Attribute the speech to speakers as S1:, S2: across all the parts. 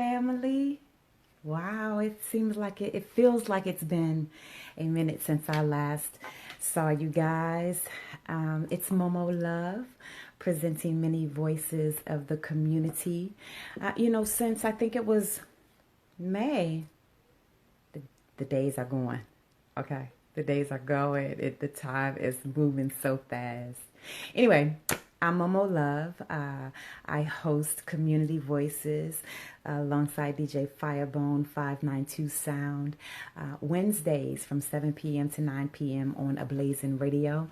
S1: family. Wow, it feels like it's been a minute since I last saw you guys. It's Momo Love presenting many voices of the community. Since I think it was May, the, the days are going. Okay, the days are going. The time is moving so fast. Anyway, I'm Momo Love. I host Community Voices alongside DJ Firebone 592 Sound Wednesdays from 7 p.m. to 9 p.m. on Ablazing Radio.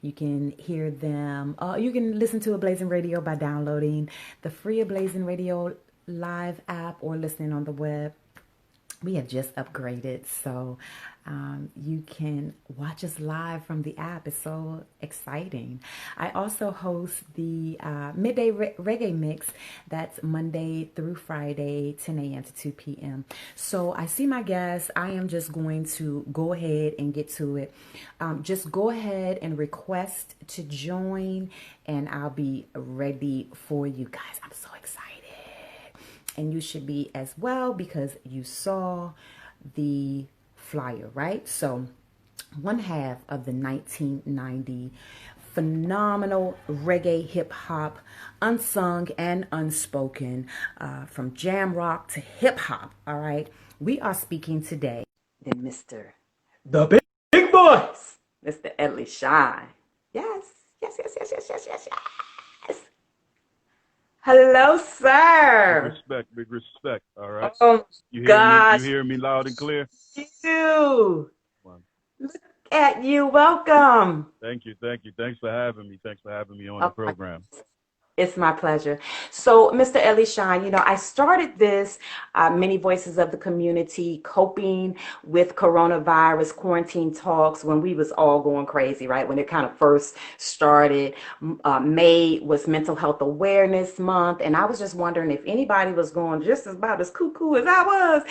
S1: You can hear them. You can listen to Ablazing Radio by downloading the free Ablazing Radio live app or listening on the web. We have just upgraded, so you can watch us live from the app. It's so exciting. I also host the midday reggae mix. That's Monday through Friday, 10 a.m. to 2 p.m. So I see my guests. I am just going to go ahead and get to it. Just go ahead and request to join, and I'll be ready for you guys. I'm so excited. And you should be as well because you saw the flyer, right? So one half of the 1990 phenomenal reggae hip hop, unsung and unspoken, from jam rock to hip hop. All right. We are speaking today to Mr. The Big Boys, Mr. Edley Shine. Yes, yes, yes, yes, yes, yes, yes, yes. Hello, sir.
S2: Big respect. All right.
S1: Oh,
S2: You hear
S1: gosh.
S2: me? You hear me loud and clear?
S1: You do. Look at you. Welcome.
S2: Thank you. Thanks for having me. On the program.
S1: It's my pleasure. So, Mr. Edley Shine, I started this Many Voices of the Community coping with coronavirus quarantine talks when we was all going crazy, right? When it kind of first started. May was Mental Health Awareness Month, and I was just wondering if anybody was going just about as cuckoo as I was.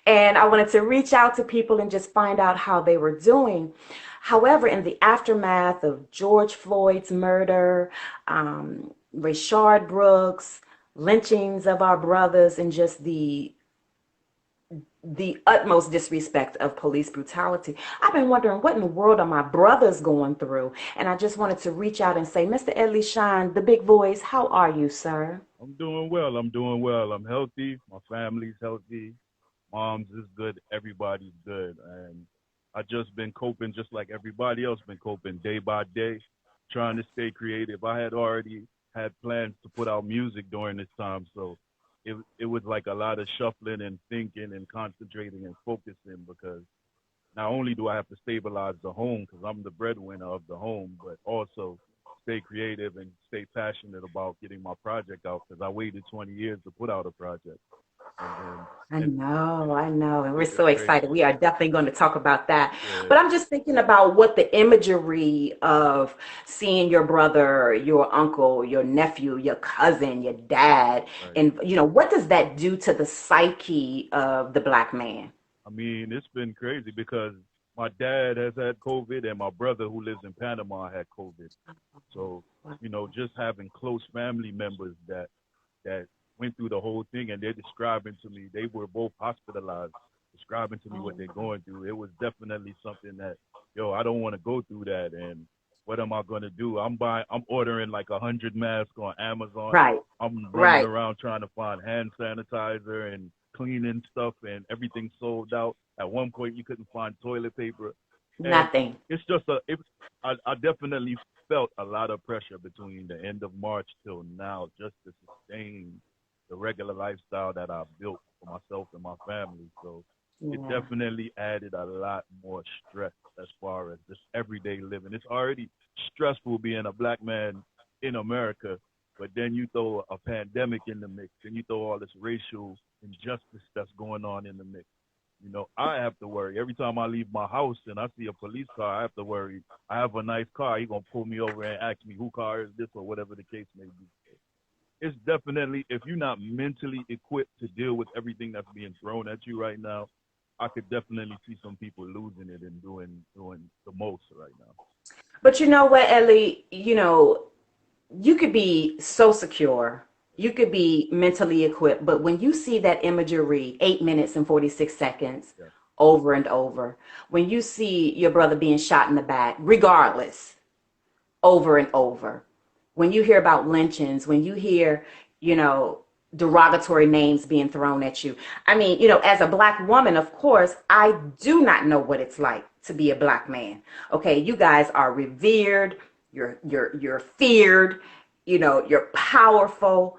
S1: And I wanted to reach out to people and just find out how they were doing. However, in the aftermath of George Floyd's murder, Rayshard Brooks, lynchings of our brothers, and just the utmost disrespect of police brutality, I've been wondering what in the world are my brothers going through? And I just wanted to reach out and say, Mr. Edley Shine, the big voice, how are you, sir?
S2: I'm doing well. I'm healthy. My family's healthy. Mom's is good. Everybody's good. And I just been coping just like everybody else been coping day by day, trying to stay creative. I had already had plans to put out music during this time, so it was like a lot of shuffling and thinking and concentrating and focusing, because not only do I have to stabilize the home because I'm the breadwinner of the home, but also stay creative and stay passionate about getting my project out, because I waited 20 years to put out a project.
S1: I know. And we're so excited. We are definitely going to talk about that. Yeah. But I'm just thinking about what the imagery of seeing your brother, your uncle, your nephew, your cousin, your dad, right. And, what does that do to the psyche of the Black man?
S2: I mean, it's been crazy because my dad has had COVID and my brother who lives in Panama had COVID. So, just having close family members that went through the whole thing, and they're describing to me, they were both hospitalized, describing to me what they're going through. It was definitely something that, I don't want to go through that. And what am I going to do? I'm ordering like 100 masks on Amazon.
S1: Right.
S2: I'm running around trying to find hand sanitizer and cleaning stuff, and everything's sold out. At one point, you couldn't find toilet paper.
S1: Nothing.
S2: It's just I definitely felt a lot of pressure between the end of March till now just to sustain the regular lifestyle that I built for myself and my family. So it definitely added a lot more stress as far as just everyday living. It's already stressful being a Black man in America, but then you throw a pandemic in the mix, and you throw all this racial injustice that's going on in the mix. I have to worry. Every time I leave my house and I see a police car, I have to worry. I have a nice car. He's going to pull me over and ask me whose car is this or whatever the case may be. It's definitely, if you're not mentally equipped to deal with everything that's being thrown at you right now, I could definitely see some people losing it and doing the most right now.
S1: But you know what, Ellie, you could be so secure
S3: you could be mentally equipped, but when you see that imagery, 8 minutes and 46 seconds
S2: Yeah,
S3: over and over, when you see your brother being shot in the back, regardless, over and over, when you hear about lynchings, when you hear, you know, derogatory names being thrown at you. I mean, as a black woman, of course, I do not know what it's like to be a black man. Okay, you guys are revered, you're feared, you're powerful.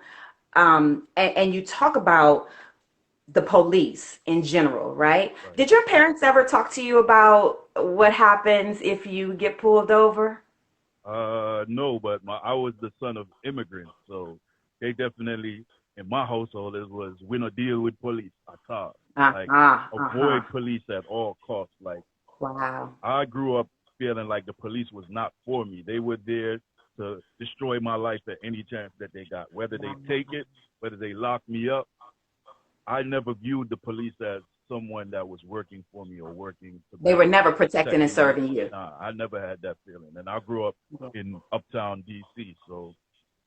S3: And you talk about the police in general, right?
S2: right.
S3: Did your parents ever talk to you about what happens if you get pulled over?
S2: No, but I was the son of immigrants, so they definitely in my household it was we don't deal with police at all. Like
S3: Uh-huh. Uh-huh.
S2: avoid police at all costs. Like
S3: Wow.
S2: I grew up feeling like the police was not for me. They were there to destroy my life at any chance that they got. Whether they take it, whether they lock me up, I never viewed the police as someone that was working for me or working to
S3: They were never
S2: protect
S3: protecting and
S2: me.
S3: serving you.
S2: Nah, I never had that feeling. And I grew up in uptown DC, so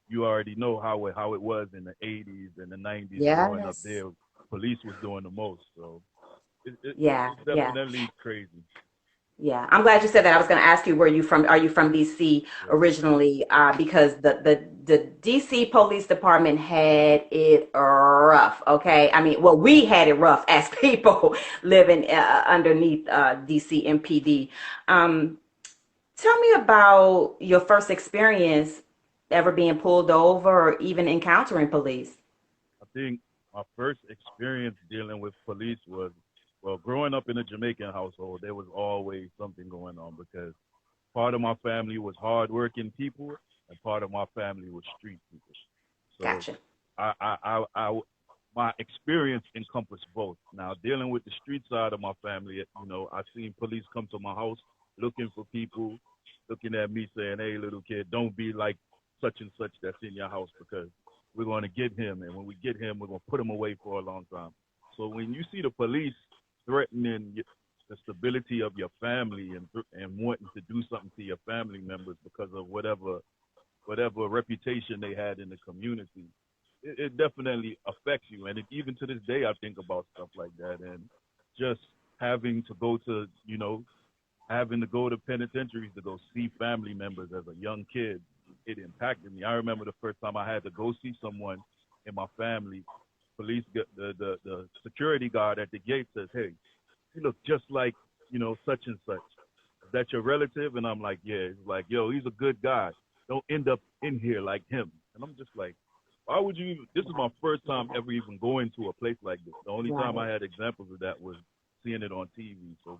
S2: you already know how it was in the 80s and the 90s growing up
S3: Yes.
S2: there. Police was doing the most, so
S3: Yeah,
S2: it's
S3: yeah.
S2: definitely crazy.
S3: Yeah, I'm glad you said that. I was going to ask you, are you from DC
S2: Yeah,
S3: originally? Because the DC Police Department had it rough. Okay. I mean, well, we had it rough as people living underneath DC MPD. Um, Tell me about your first experience ever being pulled over or even encountering police.
S2: I think my first experience dealing with police was, well, growing up in a Jamaican household, there was always something going on because part of my family was hardworking people and part of my family was street people. So
S3: Gotcha.
S2: my experience encompassed both. Now, dealing with the street side of my family, I've seen police come to my house looking for people, looking at me saying, hey, little kid, don't be like such and such that's in your house because we're going to get him. And when we get him, we're going to put him away for a long time. So when you see the police threatening the stability of your family and wanting to do something to your family members because of whatever reputation they had in the community, it definitely affects you. And even to this day, I think about stuff like that. And just having to go to, having to go to penitentiaries to go see family members as a young kid, it impacted me. I remember the first time I had to go see someone in my family. Police, the security guard at the gate says, "Hey, you look just like, such and such. Is that your relative?" And I'm like, "Yeah." He's like, "Yo, he's a good guy. Don't end up in here like him." And I'm just like, why would you? This is my first time ever even going to a place like this. The only time
S3: Right.
S2: I had examples of that was seeing it on TV. So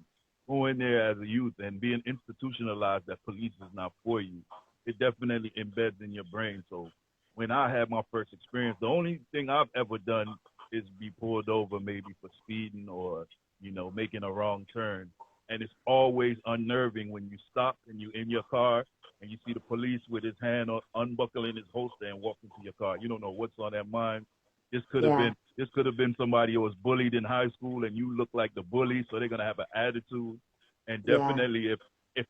S2: going there as a youth and being institutionalized that police is not for you, it definitely embeds in your brain. So when I had my first experience, the only thing I've ever done is be pulled over maybe for speeding or making a wrong turn. And it's always unnerving when you stop and you in your car and you see the police with his hand unbuckling his holster and walking to your car. You don't know what's on their mind.
S3: Yeah.
S2: This could have been somebody who was bullied in high school and you look like the bully, so they're gonna have an attitude. And
S3: Yeah.
S2: definitely if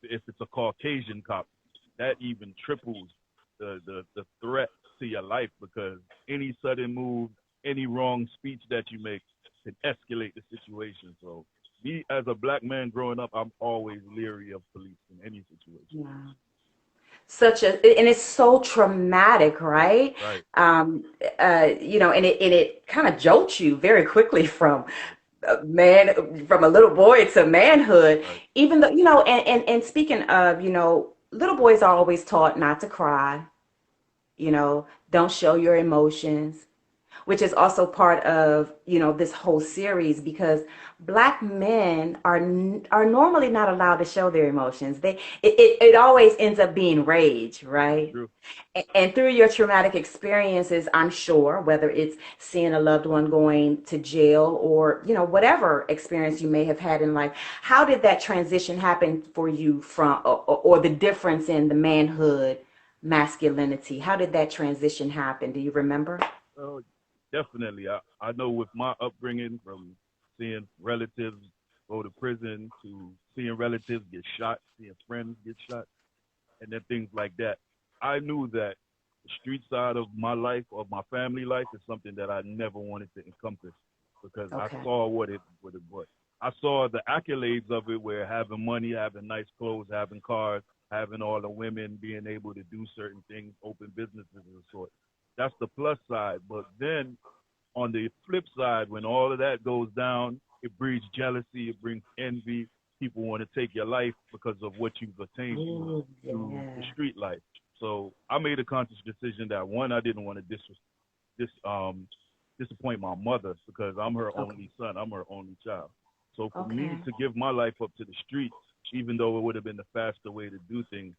S2: it's a Caucasian cop, that even triples the threat to your life because any sudden move, any wrong speech that you make can escalate the situation. So me as a black man growing up, I'm always leery of police in any situation.
S3: Yeah. And it's so traumatic, right?
S2: Right.
S3: Um, and it kind of jolts you very quickly from from a little boy to manhood.
S2: Right.
S3: Even though, and speaking of, little boys are always taught not to cry, don't show your emotions, which is also part of this whole series because black men are normally not allowed to show their emotions. It always ends up being rage,
S2: That's
S3: right?
S2: true.
S3: And through your traumatic experiences, I'm sure, whether it's seeing a loved one going to jail or whatever experience you may have had in life, how did that transition happen for you from or the difference in the manhood masculinity? How did that transition happen? Do you remember?
S2: Oh, definitely. I know with my upbringing from seeing relatives go to prison to seeing relatives get shot, seeing friends get shot, and then things like that. I knew that the street side of my life, of my family life, is something that I never wanted to encompass because I
S3: Okay.
S2: saw what it was. I saw the accolades of it, where having money, having nice clothes, having cars, having all the women being able to do certain things, open businesses and sort. That's the plus side. But then on the flip side, when all of that goes down, it breeds jealousy, it brings envy. People want to take your life because of what you've attained
S3: Ooh,
S2: through the
S3: yeah.
S2: street life. So I made a conscious decision that one, I didn't want to dis disappoint my mother because I'm her
S3: Okay.
S2: only son, I'm her only child. So for me
S3: Okay.
S2: to give my life up to the streets, even though it would have been the faster way to do things,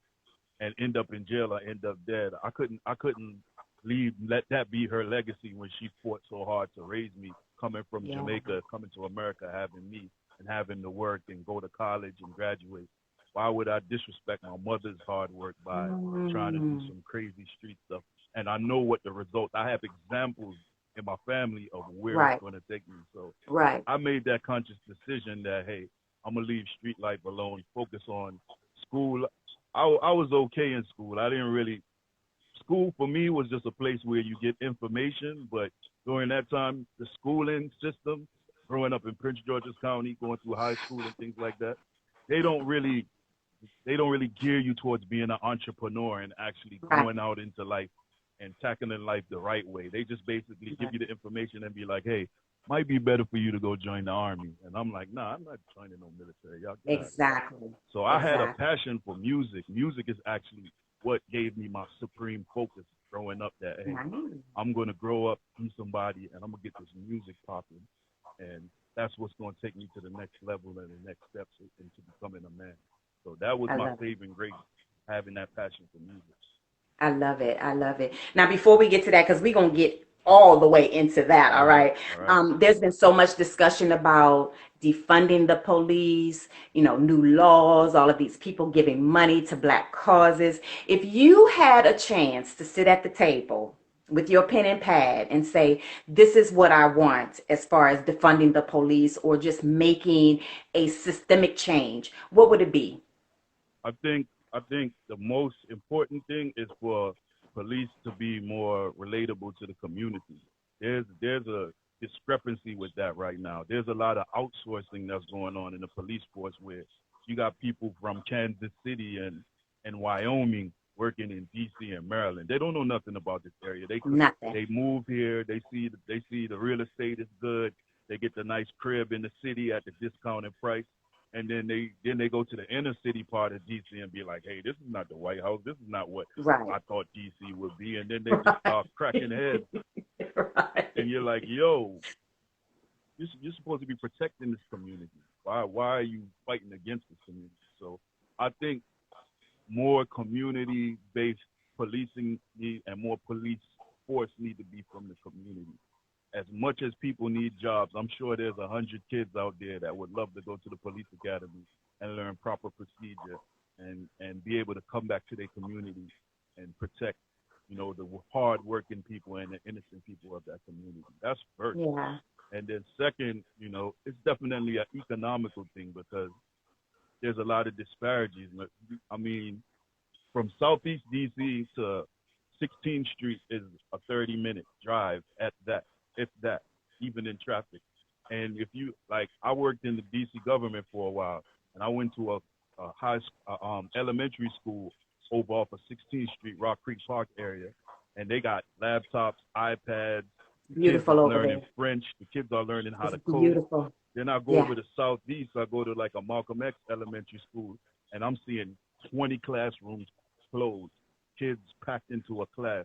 S2: and end up in jail or end up dead. I couldn't leave let that be her legacy when she fought so hard to raise me, coming from
S3: Yeah.
S2: Jamaica, coming to America, having me and having to work and go to college and graduate. Why would I disrespect my mother's hard work by trying to do
S3: Mm,
S2: some crazy street stuff? And I know what the results. I have examples in my family of where it's
S3: right.
S2: going to take me. So
S3: Right.
S2: I made that conscious decision that hey, I'm gonna leave street life alone, focus on school. I was okay in school. I didn't really school for me was just a place where you get information. But during that time, the schooling system, growing up in Prince George's County, going through high school and things like that, they don't really they don't really gear you towards being an entrepreneur and actually
S3: Right.
S2: going out into life and tackling life the right way. They just basically give
S3: Right.
S2: you the information and be like, hey, might be better for you to go join the army. And I'm like, nah, I'm not joining no military. Y'all get out of here.
S3: Exactly.
S2: So I had a
S3: Exactly.
S2: passion for music. Music is actually what gave me my supreme focus growing up that, hey,
S3: Nice.
S2: I'm going to grow up, be somebody, and I'm going to get this music popping. And that's what's going to take me to the next level and the next steps into becoming a man. So that was
S3: I
S2: my
S3: love it.
S2: saving grace, having that passion for music.
S3: I love it. I love it. Now, before we get to that, because we're going to get all the way into that, all
S2: All right,
S3: right?
S2: all right.
S3: There's been so much discussion about defunding the police, new laws, all of these people giving money to black causes. If you had a chance to sit at the table with your pen and pad and say, this is what I want as far as defunding the police or just making a systemic change, what would it be?
S2: I think the most important thing is for police to be more relatable to the community. There's a discrepancy with that right now. There's a lot of outsourcing that's going on in the police force where you got people from Kansas City and Wyoming working in DC and Maryland. They don't know nothing about this area.
S3: Nothing.
S2: They move here, they see the real estate is good. They get the nice crib in the city at the discounted price, and then they go to the inner city part of DC and be like, hey, this is not the White House. This is not what
S3: Right.
S2: I thought DC would be. And then they just
S3: Right.
S2: start cracking heads, and
S3: Right.
S2: you're like, yo, you're supposed to be protecting this community. Why are you fighting against this community? So I think more community based policing and more police force need to be from the community. As much as people need jobs, I'm sure there's 100 kids out there that would love to go to the police academy and learn proper procedure and be able to come back to their community and protect, the hard working people and the innocent people of that community. That's first.
S3: Yeah.
S2: And then second, it's definitely an economical thing because there's a lot of disparities. I mean, from Southeast DC to 16th Street is a 30-minute drive at that, if that, even in traffic. And if you like, I worked in the DC government for a while, and I went to a elementary school over off of 16th Street, Rock Creek Park area, and they got laptops, iPads. The kids is
S3: Beautiful over
S2: learning
S3: there.
S2: French. The kids are learning how
S3: It's
S2: to code.
S3: beautiful.
S2: Then I go
S3: Yeah.
S2: over to Southeast. I go to like a Malcolm X elementary school, and I'm seeing 20 classrooms closed, kids packed into a class,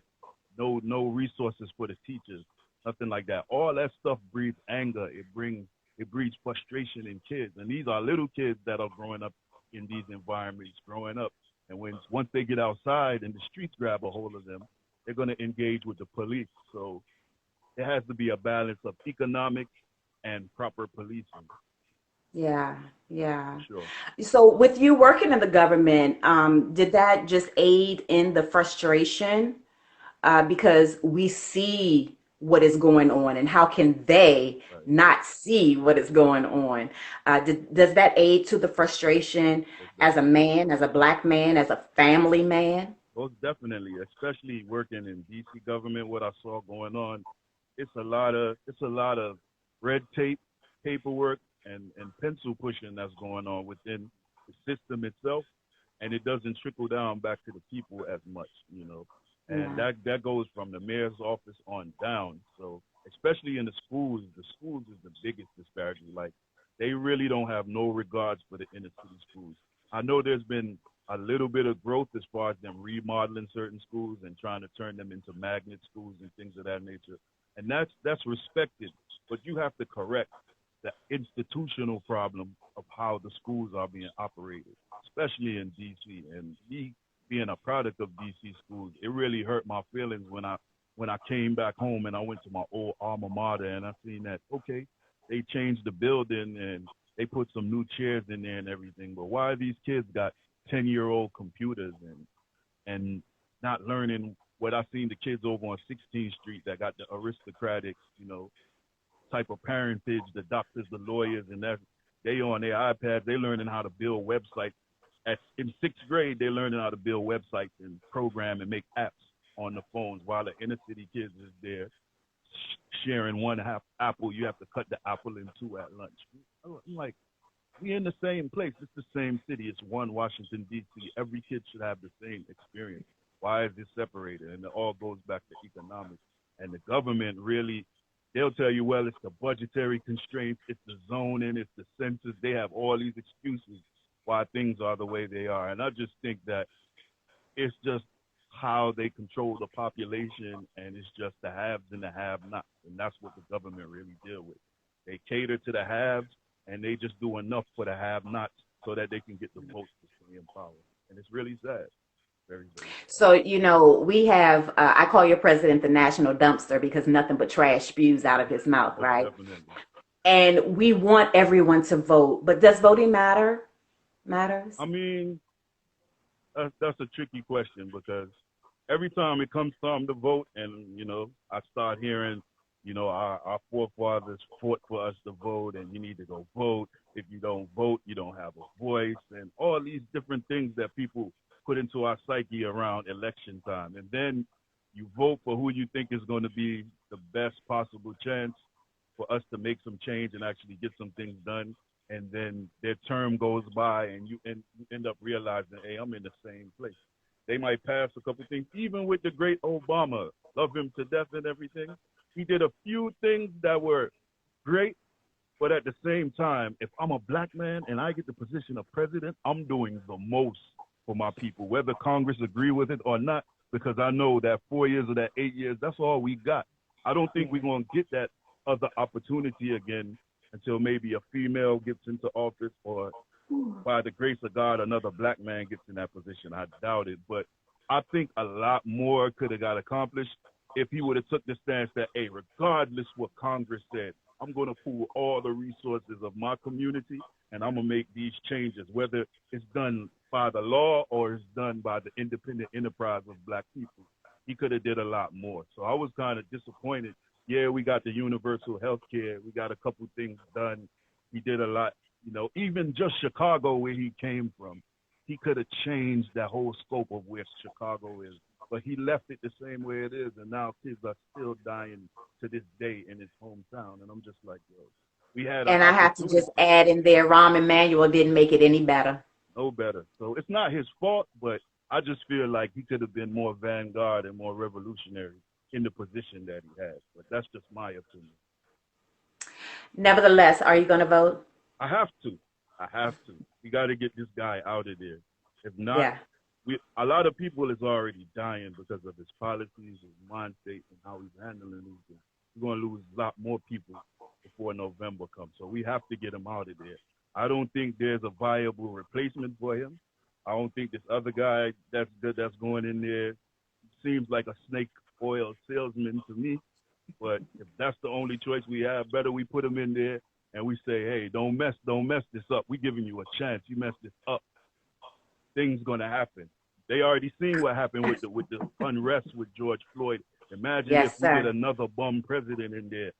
S2: no resources for the teachers, nothing like that. All that stuff breeds anger. It breeds frustration in kids, and these are little kids that are growing up in these environments, growing up, and once they get outside and the streets grab a hold of them, they're going to engage with the police. So there has to be a balance of economics and proper policing,
S3: Yeah.
S2: for
S3: Yeah.
S2: sure.
S3: So, with you working in the government, did that just aid in the frustration? Because we see what is going on, and how can they
S2: Right.
S3: not see what is going on? Does that aid to the frustration
S2: It
S3: as a
S2: does.
S3: man, as a black man, as a family man?
S2: Most definitely, especially working in DC government, what I saw going on, it's a lot of red tape, paperwork, and pencil pushing that's going on within the system itself, and it doesn't trickle down back to the people as much, you know. And
S3: Yeah.
S2: that goes from the mayor's office on down. So especially in the schools is the biggest disparity. Like they really don't have no regards for the inner city schools. I know there's been a little bit of growth as far as them remodeling certain schools and trying to turn them into magnet schools and things of that nature. And that's respected, but you have to correct the institutional problem of how the schools are being operated, especially in DC. And me being a product of DC schools, it really hurt my feelings when I came back home and I went to my old alma mater and I seen that okay, they changed the building and they put some new chairs in there and everything. But why these kids got 10-year-old computers and not learning what I seen the kids over on 16th Street that got the aristocratic, type of parentage, the doctors, the lawyers, and that they on their iPads, they learning how to build websites. In sixth grade, they're learning how to build websites and program and make apps on the phones, while the inner city kids is there sharing one half apple. You have to cut the apple in two at lunch. I'm like, we in the same place. It's the same city. It's one Washington D.C. Every kid should have the same experience. Why is this separated? And it all goes back to economics. And the government really, they'll tell you, well, it's the budgetary constraints, it's the zoning, it's the census. They have all these excuses why things are the way they are. And I just think that it's just how they control the population, and it's just the haves and the have-nots. And that's what the government really deal with. They cater to the haves, and they just do enough for the have-nots so that they can get the votes to stay in power. And it's really sad. Very, very sad.
S3: So, we have, I call your president the national dumpster because nothing but trash spews out of his mouth,
S2: Most
S3: right?
S2: definitely.
S3: And we want everyone to vote, but does voting matters?
S2: I mean, that's a tricky question because every time it comes time to vote, and I start hearing, our forefathers fought for us to vote, and you need to go vote. If you don't vote, you don't have a voice, and all these different things that people put into our psyche around election time. And then you vote for who you think is going to be the best possible chance for us to make some change and actually get some things done. And then their term goes by, and you end up realizing, hey, I'm in the same place. They might pass a couple things, even with the great Obama, love him to death and everything. He did a few things that were great, but at the same time, if I'm a black man and I get the position of president, I'm doing the most for my people, whether Congress agree with it or not, because I know that 4 years or that 8 years, that's all we got. I don't think we're going to get that other opportunity again until maybe a female gets into office, or by the grace of God, another black man gets in that position. I doubt it, but I think a lot more could have got accomplished if he would have took the stance that, hey, regardless what Congress said, I'm going to pool all the resources of my community and I'm going to make these changes, whether it's done by the law or it's done by the independent enterprise of black people. He could have did a lot more. So I was kind of disappointed. Yeah, we got the universal health care. We got a couple things done. He did a lot, even just Chicago, where he came from. He could have changed that whole scope of where Chicago is. But he left it the same way it is, and now kids are still dying to this day in his hometown. And I'm just like, yo, we had an
S3: And I have to
S2: opportunity,
S3: just add in there, Rahm Emanuel didn't make it any better.
S2: no better. So it's not his fault, but I just feel like he could have been more vanguard and more revolutionary in the position that he had. But that's just my opinion.
S3: Nevertheless, are you going to vote?
S2: I have to. I have to. We got to get this guy out of there. If not,
S3: Yeah.
S2: a lot of people is already dying because of his policies, his mind state, and how he's handling these things. We're going to lose a lot more people before November comes. So we have to get him out of there. I don't think there's a viable replacement for him. I don't think this other guy that's good that's going in there seems like a snake oil salesman to me. But if that's the only choice we have, better we put him in there and we say, hey, don't mess this up. We're giving you a chance. You mess this up, things gonna happen. They already seen what happened with the unrest with George Floyd. Imagine if
S3: Yes,
S2: we get
S3: sir.
S2: another bum president in there,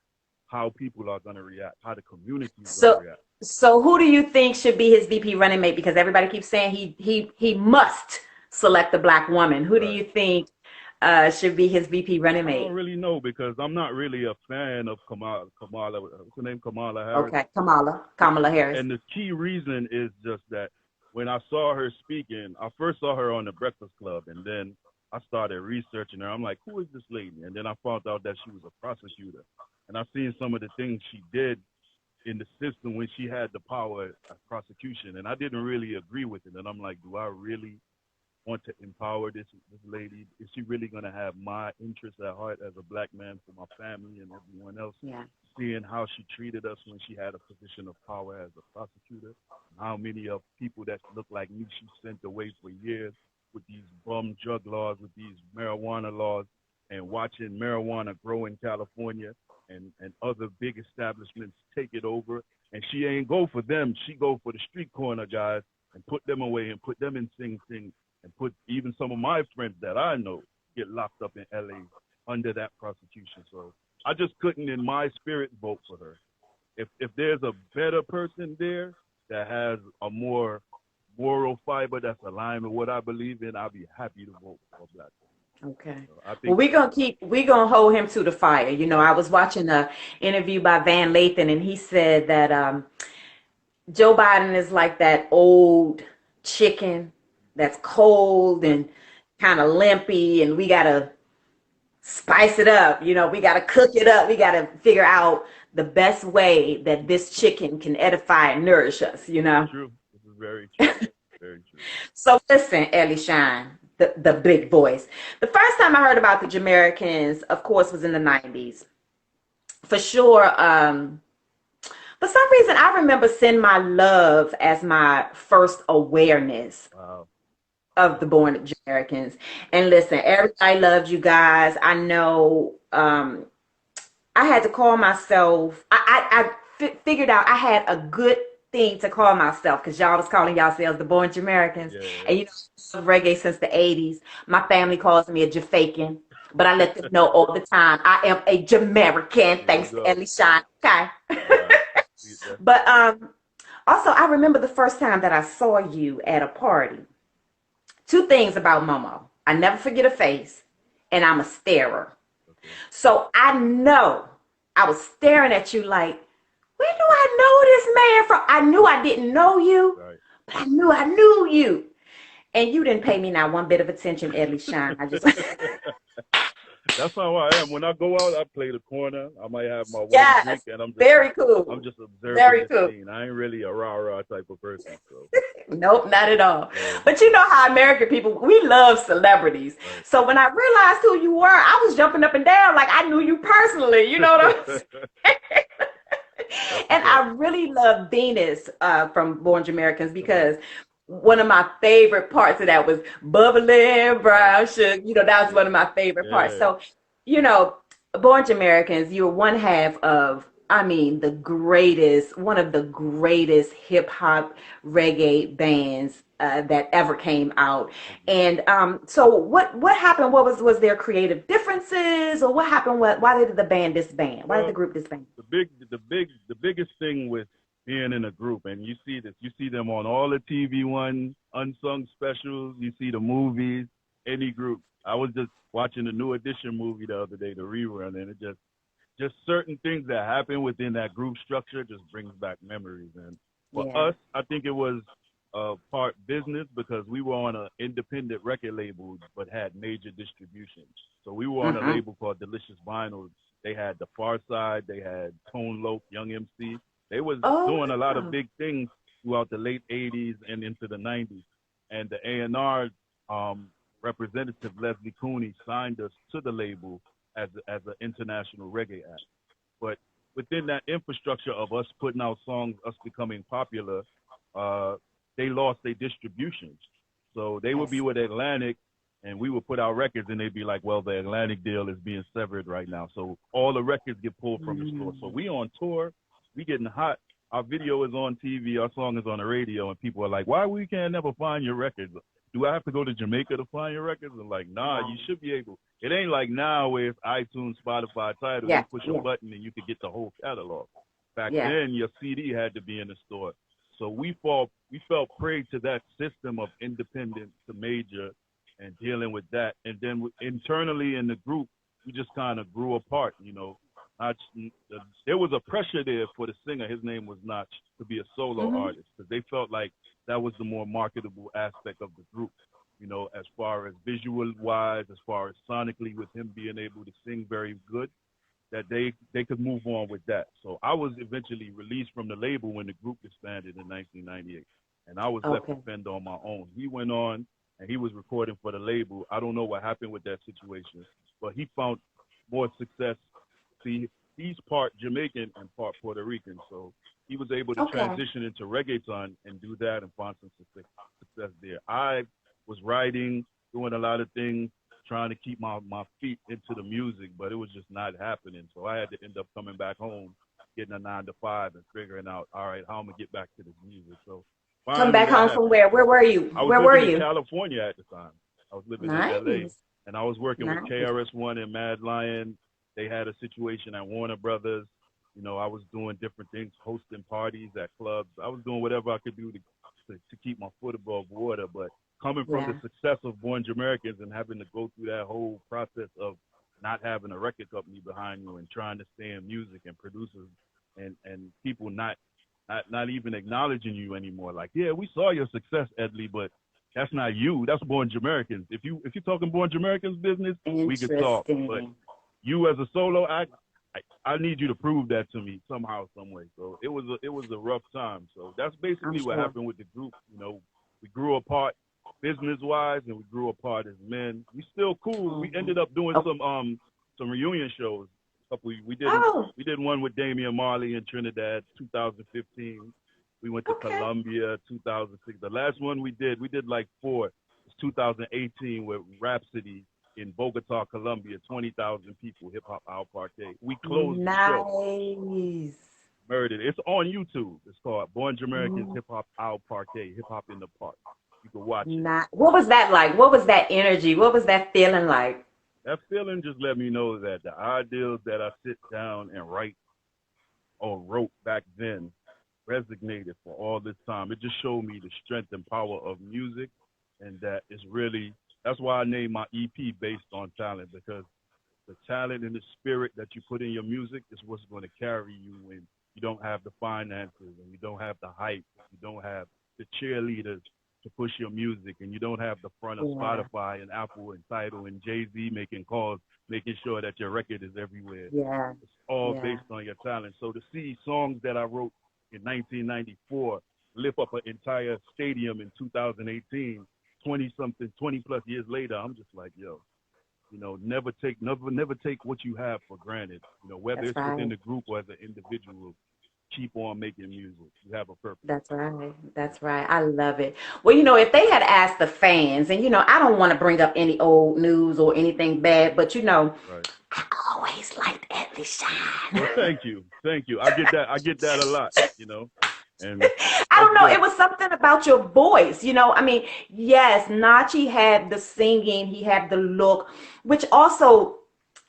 S2: how people are gonna react, how the community is gonna
S3: So,
S2: react.
S3: so who do you think should be his VP running mate? Because everybody keeps saying he must select a black woman. Who do
S2: Right.
S3: you think should be his VP running
S2: I don't
S3: mate?
S2: really know because I'm not really a fan of Kamala. What's her name? Kamala Harris.
S3: Okay, Kamala Harris.
S2: And the key reason is just that when I saw her speaking, I first saw her on the Breakfast Club, and then I started researching her. I'm like, who is this lady? And then I found out that she was a prosecutor, and I seen some of the things she did in the system when she had the power of prosecution, and I didn't really agree with it. And I'm like, do I really want to empower this lady? Is she really going to have my interests at heart as a black man for my family and everyone else?
S3: Yeah.
S2: Seeing how she treated us when she had a position of power as a prosecutor, how many of people that look like me she sent away for years with these bum drug laws, with these marijuana laws, and watching marijuana grow in California and other big establishments take it over. And she ain't go for them. She go for the street corner guys and put them away and put them in Sing Sing and put even some of my friends that I know get locked up in LA under that prosecution. So I just couldn't in my spirit vote for her. If there's a better person there that has a more moral fiber that's aligned with what I believe in, I'll be happy to vote for a black woman.
S3: Okay.
S2: So I
S3: Well,
S2: think
S3: we're gonna hold him to the fire. You know,
S2: right,
S3: I was watching a interview by Van Lathan, and he said that Joe Biden is like that old chicken that's cold
S2: right,
S3: and kind of limpy, and we gotta spice it up. You know, we gotta cook it up. We gotta figure out the best way that this chicken can edify and nourish us. You
S2: this is
S3: know.
S2: true. This is very true. Very true.
S3: So listen, Ellie Shine, the big voice. The first time I heard about the Jamericans, of course, was in the 90s. For sure, for some reason, I remember Send My Love as my first awareness
S2: Wow.
S3: of the Born Jamericans. And listen, everybody loved you guys. I know I had to call myself, figured out I had a good thing to call myself because y'all was calling yourselves the Born Jamericans.
S2: Yeah, yeah.
S3: And you know, reggae since the 80s. My family calls me a Jafakan, but I let them know all the time I am a Jamaican,
S2: There you
S3: thanks to
S2: go.
S3: Ellie Shine. Okay.
S2: Right.
S3: But also, I remember the first time that I saw you at a party. Two things about Momo. I never forget a face, and I'm a starer.
S2: Okay.
S3: So I know I was staring at you like, where do I know this man from? I knew I didn't know you,
S2: Right.
S3: but I knew you. And you didn't pay me not one bit of attention, Edley Shine. I just
S2: That's how I am. When I go out, I play the corner. I might have my one drink,
S3: yes,
S2: and
S3: very
S2: I'm
S3: cool.
S2: just observing
S3: Very
S2: the
S3: cool.
S2: scene. I ain't really a rah rah type of person. So
S3: Nope, not at all.
S2: yeah,
S3: But you know how American people, we love celebrities.
S2: right.
S3: So when I realized who you were, I was jumping up and down like I knew you personally. You know what I'm saying?
S2: That's
S3: And
S2: what's up.
S3: I really love Venus from Born Americans because one of my favorite parts of that was bubbling
S2: Right.
S3: brown sugar. You know, that was
S2: Yeah.
S3: one of my favorite parts.
S2: Yeah.
S3: So, you know, Born Americans, you're one half of, I mean, one of the greatest hip hop reggae bands that ever came out.
S2: Thank you.
S3: And so what happened? Was there creative differences or what happened? Why did the band disband? Why did the
S2: Well,
S3: group disband?
S2: the biggest thing with being in a group, and you see this, you see them on all the TV ones, unsung specials, you see the movies, any group. I was just watching the New Edition movie the other day, the rerun, and it just certain things that happen within that group structure just brings back memories. And for
S3: Yeah.
S2: us, I think it was part business because we were on an independent record label but had major distribution. So we were on a
S3: Mm-hmm.
S2: label called Delicious Vinyls. They had the Far Side, they had Tone Loc, Young MC. They was
S3: Oh,
S2: doing a lot of
S3: wow.
S2: big things throughout the late '80s and into the '90s. And the A&R representative Leslie Cooney signed us to the label as an international reggae act. But within that infrastructure of us putting out songs, us becoming popular, uh, they lost their distribution. So they would be
S3: Yes.
S2: with Atlantic, and we would put out records, and they'd be like, "Well, the Atlantic deal is being severed right now, so all the records get pulled from the store." So
S3: Mm.
S2: we on tour, we getting hot. Our video is on TV, our song is on the radio, and people are like, "Why we can't never find your records? Do I have to go to Jamaica to find your records?" And like, nah, you
S3: Wow.
S2: should be able. It ain't like now where it's iTunes, Spotify, Tidal. You
S3: Yeah.
S2: push a
S3: Yeah.
S2: button and you could get the whole catalog. Back
S3: Yeah.
S2: then, your CD had to be in the store. So we felt prey to that system of independent to major, and dealing with that. And then internally in the group, we just kind of grew apart. I, there was a pressure there for the singer. His name was Notch to be a solo
S3: Mm-hmm.
S2: artist because they felt like that was the more marketable aspect of the group. As far as visual wise, as far as sonically, with him being able to sing very good, that they could move on with that. So I was eventually released from the label when the group disbanded in 1998, and I was left to
S3: Okay.
S2: fend on my own. He went on and he was recording for the label. I don't know what happened with that situation, but he found more success. See, he's part Jamaican and part Puerto Rican, so he was able to
S3: Okay.
S2: transition into reggaeton and do that and find some success there. I was writing, doing a lot of things, trying to keep my feet into the music, but it was just not happening. So I had to end up coming back home, getting a 9 to 5, and figuring out, all right, how I'm gonna get back to this music. So
S3: Come
S2: finally
S3: back
S2: that
S3: home from
S2: happened.
S3: where? Where were you?
S2: I was
S3: Where were
S2: living in
S3: you?
S2: California at the time. I was living in LA,
S3: Nice.
S2: and I was working with
S3: Nice.
S2: KRS-One and Mad Lion. They had a situation at Warner Brothers. I was doing different things, hosting parties at clubs. I was doing whatever I could do to keep my foot above water. But coming from the
S3: Yeah.
S2: success of Born Jamericans and having to go through that whole process of not having a record company behind you and trying to stay in music and producers and people not even acknowledging you anymore. Like, yeah, we saw your success, Edley, but that's not you. That's Born Jamericans. If you're talking Born Jamericans business, we could talk. But
S3: Interesting.
S2: you as a solo act, I need you to prove that to me somehow, some way. So it was a rough time. So that's
S3: I'm
S2: basically what
S3: sure.
S2: happened with the group. We grew apart business wise, and we grew apart as men. We still cool. We
S3: Hmm.
S2: ended up doing
S3: Okay.
S2: some reunion shows.
S3: Oh,
S2: We did one with Damian Marley in Trinidad, 2015. We went to
S3: okay.
S2: Colombia, 2006. The last one we did like four. It's 2018 with Rhapsody in Bogota, Colombia, 20,000 people, hip hop Al Parquet. We closed the show,
S3: Nice.
S2: murdered. It's on YouTube. It's called Born Jamericans
S3: Mm,
S2: Hip Hop Al Parquet, Hip Hop in the Park. You can watch it.
S3: What was that like? What was that energy? What was that feeling like?
S2: That feeling just let me know that the ideals that I sit down and write or wrote back then resonated for all this time. It just showed me the strength and power of music, and that is really that's why I named my EP based on talent, because the talent and the spirit that you put in your music is what's going to carry you when you don't have the finances and you don't have the hype, you don't have the cheerleaders to push your music, and you don't have the front of
S3: Yeah.
S2: Spotify and Apple and Tidal and Jay-Z making calls, making sure that your record is everywhere.
S3: Yeah.
S2: It's all
S3: Yeah.
S2: based on your talent. So to see songs that I wrote in 1994 lift up an entire stadium in 2018, 20 something, 20 plus years later, I'm just like, yo, never take what you have for granted. Whether
S3: That's
S2: it's within
S3: right.
S2: the group or as an individual, keep on making music. You have a purpose.
S3: That's right.
S2: Yeah.
S3: That's right. I love it. Well, if they had asked the fans, and I don't want to bring up any old news or anything bad, but
S2: Right.
S3: I always liked Edley Shine.
S2: Well, thank you. I get that a lot. And
S3: I
S2: that's
S3: don't know. It
S2: good.
S3: was something about your voice. I mean, yes, Nachi had the singing, he had the look, which also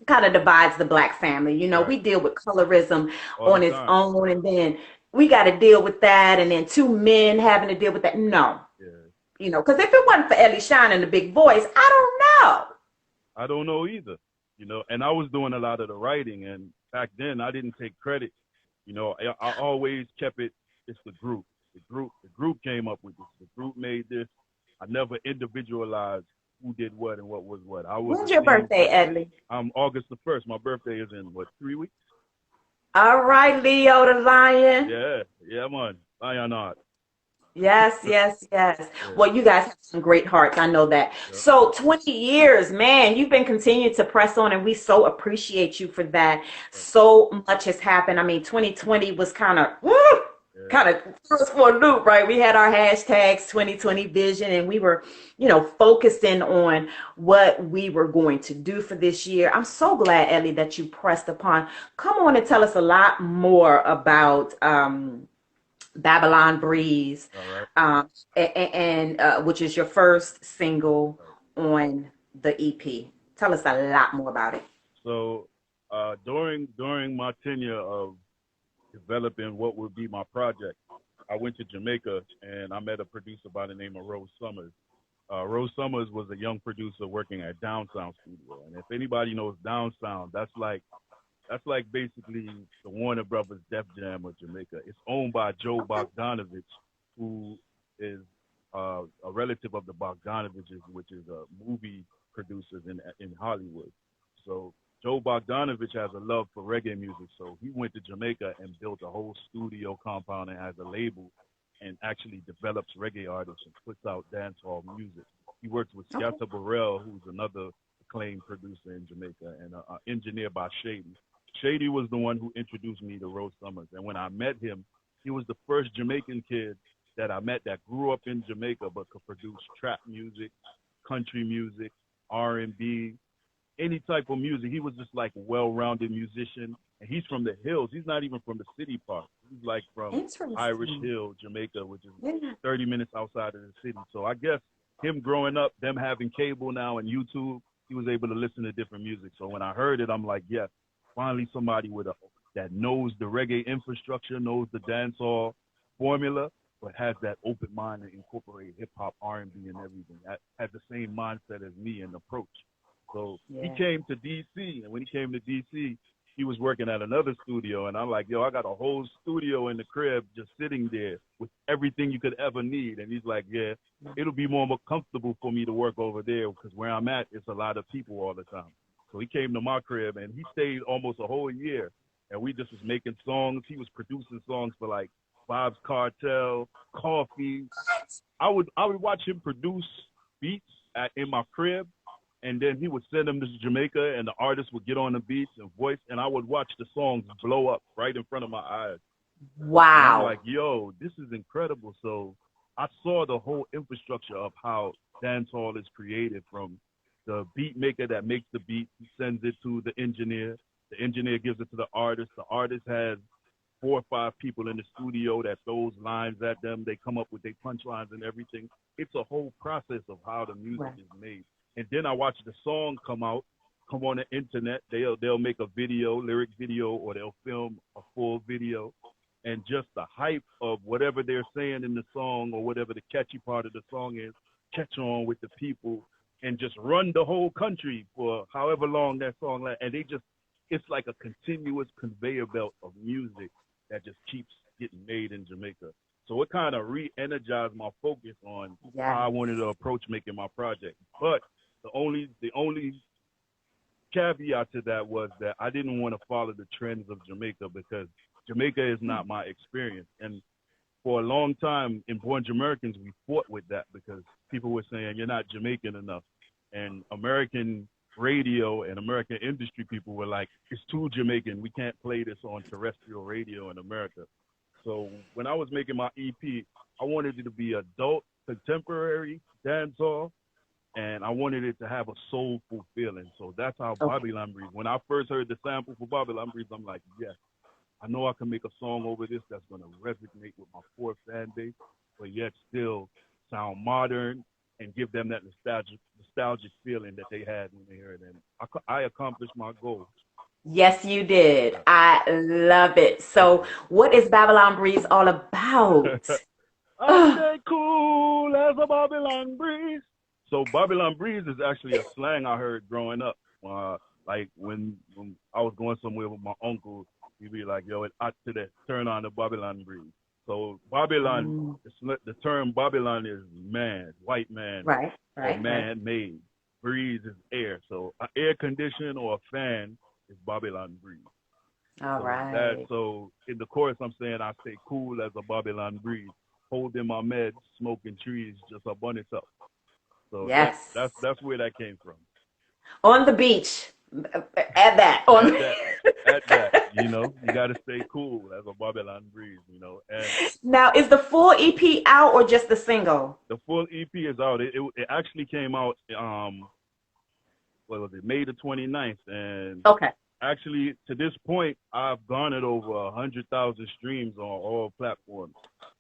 S3: kind of divides the black family.
S2: Right.
S3: We deal with colorism
S2: All the
S3: on its
S2: time.
S3: own, and then we got to deal with that, and then two men having to deal with that. No,
S2: Yeah.
S3: because if it wasn't for Ellie Shine and the big voice, I don't know.
S2: I don't know either. And I was doing a lot of the writing, and back then I didn't take credit. I always kept it. It's the group. The group came up with this. The group made this. I never individualized who did what and what was what. I was
S3: When's
S2: a
S3: your
S2: team.
S3: birthday, Edley?
S2: I'm August the 1st. My birthday is in what, 3 weeks?
S3: All right, Leo the Lion.
S2: Yeah, yeah, man. Lion art.
S3: Yes, yes, yes.
S2: Yeah,
S3: Well, you guys have some great hearts. I know that.
S2: yeah.
S3: So, 20 years, man, you've been continuing to press on, and we so appreciate you for that.
S2: Right.
S3: So much has happened. I mean, 2020 was
S2: Yeah,
S3: kind of threw us for a loop, right? We had our hashtags 2020 vision, and we were, focusing on what we were going to do for this year. I'm so glad, Ellie, that you pressed upon. Come on and tell us a lot more about Babylon Breeze,
S2: all right,
S3: and which is your first single
S2: right.
S3: on the EP. Tell us a lot more about it.
S2: So during my tenure of developing what would be my project, I went to Jamaica and I met a producer by the name of Rose Summers. Rose Summers was a young producer working at Down Sound Studio, and if anybody knows Down Sound, that's like basically the Warner Brothers Def Jam of Jamaica. It's owned by Joe Bogdanovich, who is a relative of the Bogdanoviches, which is movie producers in Hollywood. So Joe Bogdanovich has a love for reggae music, so he went to Jamaica and built a whole studio compound and has a label and actually develops reggae artists and puts out dancehall music. He works with
S3: Okay.
S2: Scatta Burrell, who's another acclaimed producer in Jamaica, and an engineer by Shady. Shady was the one who introduced me to Rose Summers, and when I met him, he was the first Jamaican kid that I met that grew up in Jamaica but could produce trap music, country music, R&B, any type of music. He was just like a well-rounded musician, and he's from the hills. He's not even from the city part. He's like from Irish
S3: Interesting.
S2: Hill, Jamaica, which is
S3: Yeah.
S2: 30 minutes outside of the city. So I guess him growing up, them having cable now and YouTube, he was able to listen to different music. So when I heard it, I'm like, yes, finally somebody with a that knows the reggae infrastructure, knows the dancehall formula, but has that open mind to incorporate hip hop, R&B, and everything. That has the same mindset as me and approach. So he
S3: Yeah.
S2: came to DC, and when he came to DC, he was working at another studio, and I'm like, yo, I got a whole studio in the crib just sitting there with everything you could ever need. And he's like, yeah, it'll be more comfortable for me to work over there because where I'm at, it's a lot of people all the time. So he came to my crib, and he stayed almost a whole year, and we just was making songs. He was producing songs for like Bob's Cartel, Coffee. I would watch him produce beats in my crib, and then he would send them to Jamaica, and the artist would get on the beats and voice, and I would watch the songs blow up right in front of my eyes. And I'm
S3: Wow.
S2: like, yo, this is incredible. So I saw the whole infrastructure of how dancehall is created from the beat maker that makes the beat, he sends it to the engineer. The engineer gives it to the artist. The artist has 4 or 5 people in the studio that throws lines at them. They come up with their punchlines and everything. It's a whole process of how the music
S3: Right.
S2: is made. And then I watch the song come out, come on the internet. They'll make a video, lyric video, or they'll film a full video. And just the hype of whatever they're saying in the song or whatever the catchy part of the song is, catch on with the people and just run the whole country for however long that song lasts. And it's like a continuous conveyor belt of music that just keeps getting made in Jamaica. So it kind of re-energized my focus on how I
S3: Yes.
S2: wanted to approach making my project. But the only caveat to that was that I didn't want to follow the trends of Jamaica because Jamaica is not my experience. And for a long time in Born Jamericans, we fought with that because people were saying you're not Jamaican enough. And American radio and American industry people were like, it's too Jamaican. We can't play this on terrestrial radio in America. So when I was making my EP, I wanted it to be adult, contemporary, dancehall, and I wanted it to have a soulful feeling. So that's how
S3: Okay.
S2: Babylon Breeze. When I first heard the sample for Babylon Breeze, I'm like, yes, I know I can make a song over this that's gonna resonate with my core fan base, but yet still sound modern and give them that nostalgic feeling that they had when they heard it. And I accomplished my goal.
S3: Yes, you did.
S2: Yeah.
S3: I love it.
S2: Thank
S3: So, what is Babylon Breeze all
S2: you.
S3: about?
S2: I stay cool as a Babylon breeze. So Babylon breeze is actually a slang I heard growing up. Like when I was going somewhere with my uncle, he'd be like, "Yo, it's hot today. Turn on the Babylon breeze." So Babylon,
S3: Mm,
S2: the term Babylon is man, white man,
S3: right,
S2: or
S3: right, right.
S2: man-made. Breeze is air. So an air condition or a fan is Babylon breeze.
S3: All right.
S2: So in the chorus, I'm saying I stay cool as a Babylon breeze, holding my meds, smoking trees, just a bunny up. So
S3: Yes.
S2: that's where that came from.
S3: On the beach. Add that. On.
S2: At that, at that, you got to stay cool as a Babylon breeze, And
S3: Now, is the full EP out or just the single?
S2: the full EP is out. It actually came out. What was it? May the 29th, and
S3: Okay.
S2: actually to this point, I've garnered over 100,000 streams on all platforms,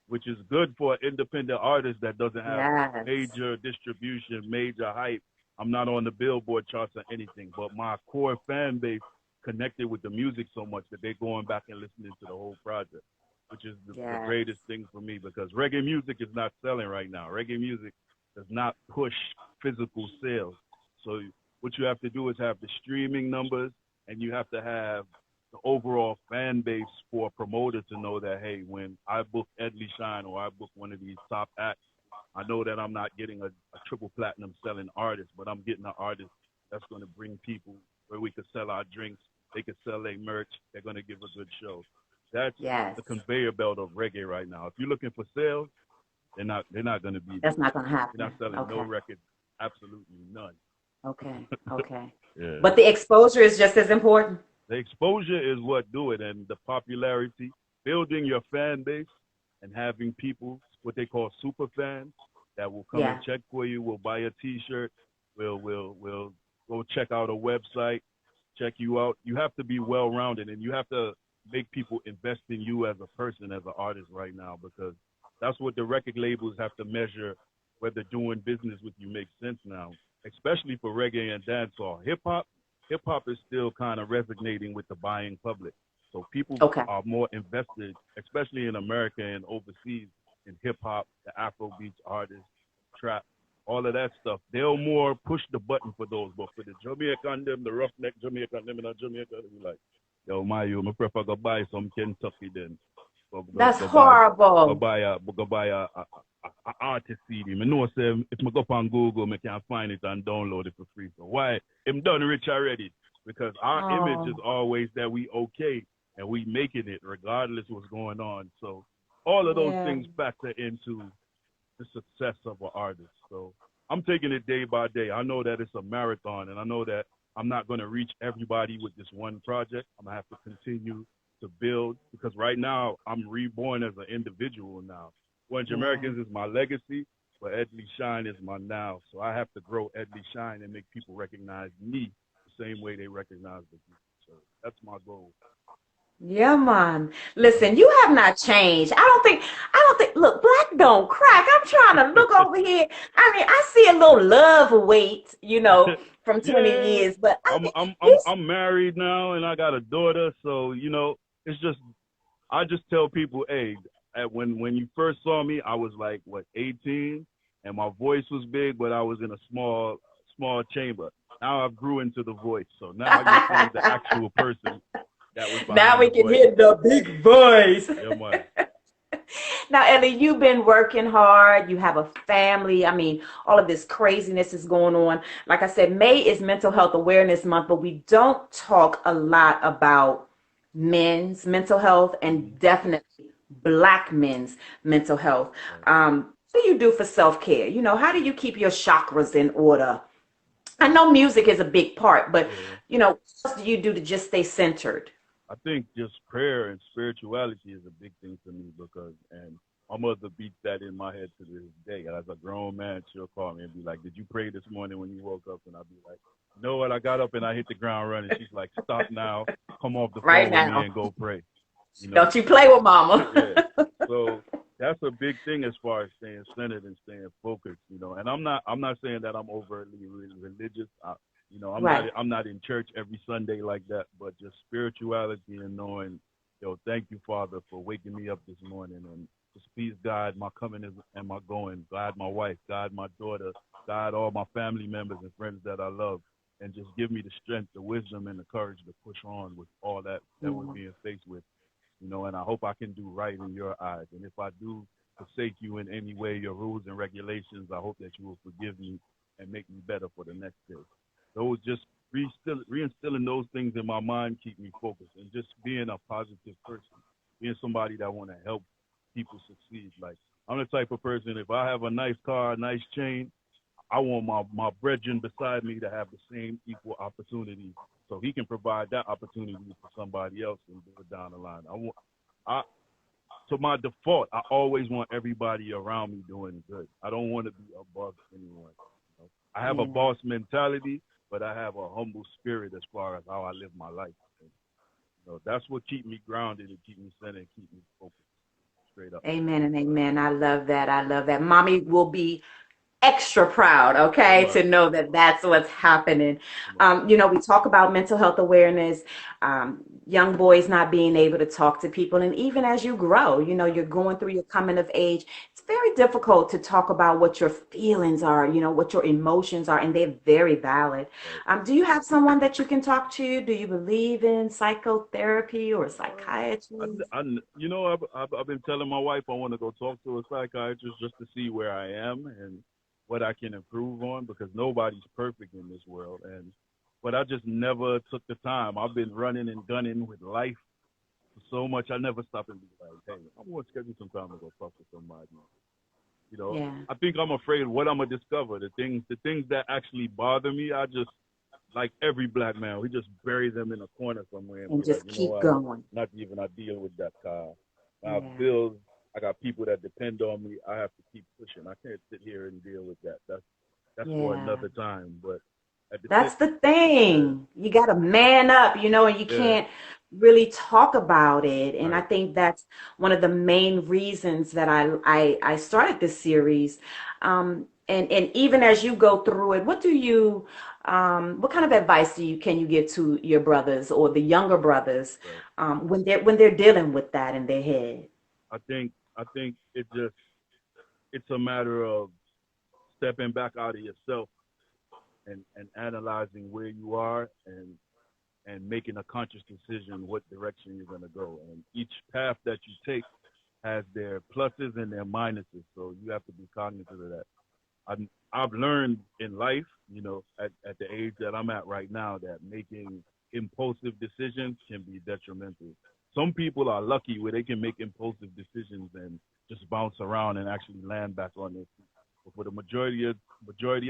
S2: which is good for an independent artist that doesn't have
S3: Yes.
S2: major distribution, major hype. I'm not on the Billboard charts or anything, but my core fan base connected with the music so much that they're going back and listening to the whole project, which is the
S3: Yes.
S2: greatest thing for me because reggae music is not selling right now. Reggae music, does not push physical sales. So what you have to do is have the streaming numbers, and you have to have the overall fan base for a promoter to know that, hey, when I book Edley Shine or I book one of these top acts, I know that I'm not getting a triple platinum selling artist, but I'm getting an artist that's going to bring people where we could sell our drinks, they could sell their merch, they're going to give a good show. That's
S3: Yes.
S2: the conveyor belt of reggae right now. If you're looking for sales, they're not going to be
S3: That's
S2: there.
S3: not going to
S2: You're
S3: happen.
S2: not selling no
S3: Okay.
S2: records, absolutely none.
S3: Okay. Okay.
S2: Yeah.
S3: But the exposure is just as important.
S2: The exposure is what do it, and the popularity, building your fan base, and having people what they call super fans that will come and
S3: Yeah.
S2: check for you, will buy a T-shirt, will go check out a website, check you out. You have to be well rounded, and you have to make people invest in you as a person, as an artist right now, because that's what the record labels have to measure whether doing business with you makes sense now, especially for reggae and dancehall. Hip hop is still kind of resonating with the buying public. So people
S3: Okay.
S2: are more invested, especially in America and overseas, in hip hop, the Afro beats artists, trap, all of that stuff. They'll more push the button for those, but for the Jamaican them, the roughneck Jamaican them in Jamaica, they be like, yo, my you, I prefer go buy some Kentucky then.
S3: That's
S2: Go
S3: horrible.
S2: buy a artist CD. I know say if I go up on Google, I can find it and download it for free. So why? I'm done rich already. Because our image is
S3: Oh,
S2: always that we okay and we making it regardless what's going on. So all of those
S1: Yeah.
S2: things factor into the success of an artist. So I'm taking it day by day. I know that it's a marathon, and I know that I'm not going to reach everybody with this one project. I'm going to have to continue to build because right now I'm reborn as an individual now. When
S3: yeah.
S2: Jamericans is my legacy, but Edley Shine is my now. So I have to grow Edley Shine and make people recognize me the same way they recognize the group. So that's my goal.
S3: Yeah, man. Listen, you have not changed. I don't think, look, black don't crack. I'm trying to look over here. I mean, I see a little love weight, from 20
S2: Yeah,
S3: years, but I
S2: I'm
S3: mean,
S2: I'm I'm
S3: you,
S2: I'm married now and I got a daughter, so it's just I just tell people, hey, when you first saw me, I was like what 18, and my voice was big, but I was in a small chamber. Now I've grew into the voice, so now you're seeing the actual person that was
S3: now
S2: behind
S3: we
S2: the
S3: can
S2: voice.
S3: hear the big voice.
S2: Yeah, man.
S3: Now, Ellie, you've been working hard. You have a family. I mean, all of this craziness is going on. Like I said, May is Mental Health Awareness Month, but we don't talk a lot about men's mental health
S2: Hmm.
S3: and definitely Black men's mental health.
S2: Right.
S3: What do you do for self care? How do you keep your chakras in order? I know music is a big part, but
S2: Yeah.
S3: what else do you do to just stay centered?
S2: I think just prayer and spirituality is a big thing to me because, and my mother beats that in my head to this day. As a grown man, she'll call me and be like, "Did you pray this morning when you woke up?" And I'll be like, "You know what? I got up and I hit the ground running." She's like, "Stop now, come off the
S3: Right
S2: phone with me
S3: now.
S2: and go pray." You know,
S3: Don't you play with mama.
S2: yeah. So that's a big thing as far as staying centered and staying focused. And I'm not saying that I'm overtly religious.
S3: Right.
S2: I'm not in church every Sunday like that, but just spirituality and knowing, thank you, Father, for waking me up this morning, and just please guide my coming and my going, guide my wife, guide my daughter, guide all my family members and friends that I love, and just give me the strength, the wisdom, and the courage to push on with all that we're
S3: Yeah.
S2: being faced with. And I hope I can do right in your eyes. And if I do forsake you in any way, your rules and regulations, I hope that you will forgive me and make me better for the next day. Those just reinstilling those things in my mind keep me focused and just being a positive person, being somebody that want to help people succeed. Like I'm the type of person, if I have a nice car, a nice chain, I want my brethren beside me to have the same equal opportunity so he can provide that opportunity for somebody else and do it down the line. I to my default, I always want everybody around me doing good. I don't want to be above anyone. I have a
S3: Yeah.
S2: boss mentality, but I have a humble spirit as far as how I live my life. And, that's what keep me grounded and keep me centered and keep me focused straight up.
S3: Amen and amen. I love that. I love that. Mommy will be extra proud,
S2: Yeah,
S3: okay,
S2: man.
S3: to know that that's what's happening.
S2: Yeah, man.
S3: We talk about mental health awareness. young boys not being able to talk to people. And even as you grow, you know, you're going through your coming of age, it's very difficult to talk about what your feelings are, you know, what your emotions are, and they're very valid.
S2: Right.
S3: Do you have someone that you can talk to? Do you believe in psychotherapy or
S2: Uh,
S3: psychiatry?
S2: you know, I've been telling my wife I want to go talk to a psychiatrist just to see where I am and what I can improve on because nobody's perfect in this world. But I just never took the time. I've been running and gunning with life for so much. I never stop and be like, hey, I'm going to schedule some time to go talk to somebody. You know,
S3: Yeah.
S2: I think I'm afraid of what I'm gonna discover. The things that actually bother me, I just like every black man, we just bury them in a corner somewhere and
S3: And
S2: be like,
S3: just
S2: you know
S3: keep
S2: what?
S3: going.
S2: Not even I deal with that car. I have
S3: Yeah.
S2: bills. I got people that depend on me. I have to keep pushing. I can't sit here and deal with that. That's for
S3: Yeah.
S2: another time. But at the same,
S3: That's the
S2: yeah,
S3: thing. You got to man up, you know, and you
S2: yeah,
S3: can't really talk about it. And I
S2: right.
S3: think that's one of the main reasons that I started this series. And even as you go through it, what kind of advice can you give to your brothers or the younger brothers
S2: Right.
S3: when they're dealing with that in their head?
S2: I think it's a matter of stepping back out of yourself and analyzing where you are and making a conscious decision what direction you're going to go. And each path that you take has their pluses and their minuses. So you have to be cognizant of that. I've, I've learned in life, you know, at the age that I'm at right now, that making impulsive decisions can be detrimental. Some people are lucky where they can make impulsive decisions and just bounce around and actually land back on their feet. But for the majority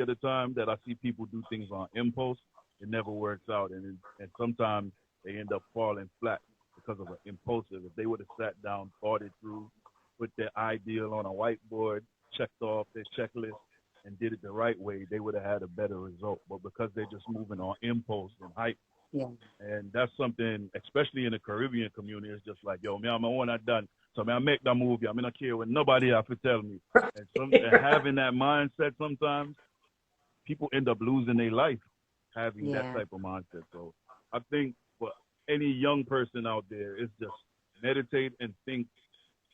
S2: of the time that I see people do things on impulse, it never works out, and sometimes they end up falling flat because of an impulsive. If they would have sat down, thought it through, put their ideal on a whiteboard, checked off their checklist, and did it the right way, they would have had a better result. But because they're just moving on impulse and hype,
S3: Yeah.
S2: and that's something, especially in the Caribbean community, it's just like, yo, me, I'm one I done. So man, I make that movie. I mean, I care what nobody have to tell me. And having that mindset sometimes people end up losing their life having that
S3: Yeah.
S2: type of mindset. So I think for any young person out there, it's just meditate and think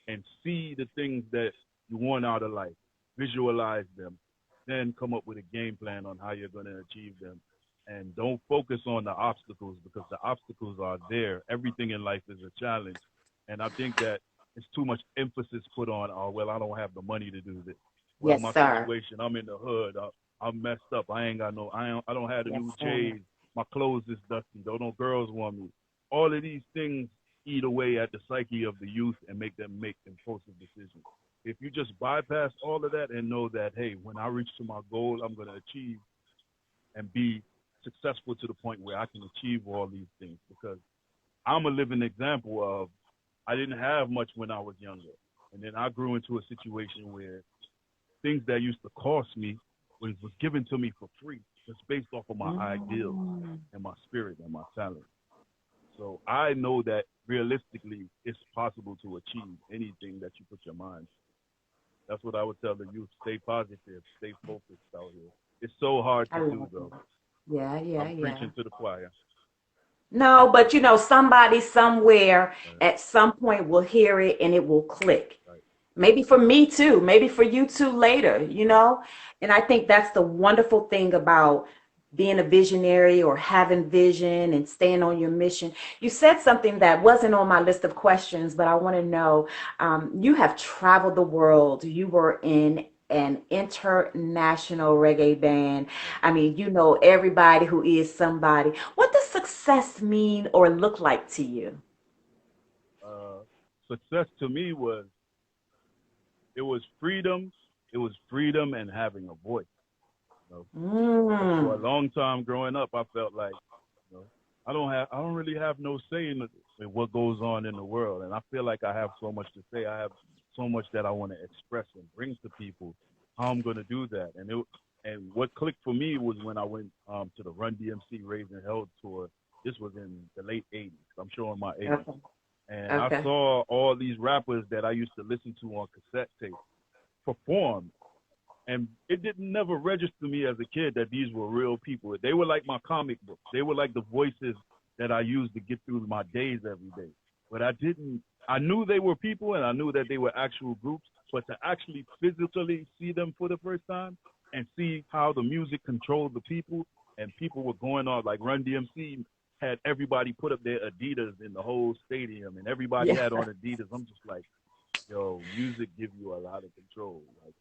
S2: and see the things that you want out of life, visualize them, then come up with a game plan on how you're going to achieve them. And don't focus on the obstacles because the obstacles are there. Everything in life is a challenge. And I think that it's too much emphasis put on, oh, well, I don't have the money to do this. Well,
S3: Yes,
S2: my
S3: sir.
S2: situation, I'm in the hood. I'm messed up. I ain't got no, I don't have the
S3: Yes,
S2: new
S3: sir.
S2: J's. My clothes is dusty. Don't no girls want me. All of these things eat away at the psyche of the youth and make them make impulsive decisions. If you just bypass all of that and know that, hey, when I reach to my goal, I'm going to achieve and be successful to the point where I can achieve all these things. Because I'm a living example of I didn't have much when I was younger. And then I grew into a situation where things that used to cost me was given to me for free, just based off of my ideals
S3: Mm.
S2: and my spirit and my talent. So I know that realistically, it's possible to achieve anything that you put your mind to. That's what I would tell the youth: stay positive, stay focused out here. It's so hard
S3: I
S2: to do,
S3: love
S2: though.
S3: that. Yeah, yeah,
S2: I'm
S3: yeah.
S2: preaching to the choir.
S3: No, but you know, somebody somewhere
S2: Right,
S3: at some point will hear it and it will click.
S2: right,
S3: Maybe for me too, maybe for you too later, you
S2: right.
S3: know? And I think that's the wonderful thing about being a visionary or having vision and staying on your mission. You said something that wasn't on my list of questions, but I want to know, you have traveled the world. You were in an international reggae band.
S2: right.
S3: I mean, you know everybody who is somebody. What does success mean or look like to you?
S2: Uh, Success to me was it was freedom. It was freedom and having a voice. You know, because for a
S3: Mm.
S2: long time growing up, I felt like, you know, I don't really have no say in what goes on in the world, and I feel like I have so much to say. I have so much that I want to express and bring to people. How I'm going to do that, and what clicked for me was when I went to the Run DMC Raised and Held tour. This was in the late '80s. I'm showing my age,
S3: Okay.
S2: and I
S3: Okay.
S2: saw all these rappers that I used to listen to on cassette tape perform, and it didn't never register me as a kid that these were real people. They were like my comic books. They were like the voices that I used to get through my days every day. But I knew they were people and I knew that they were actual groups, but to actually physically see them for the first time and see how the music controlled the people and people were going on, like Run DMC had everybody put up their Adidas in the whole stadium and everybody
S3: Yeah.
S2: had on Adidas. I'm just like, yo, music give you a lot of control. Like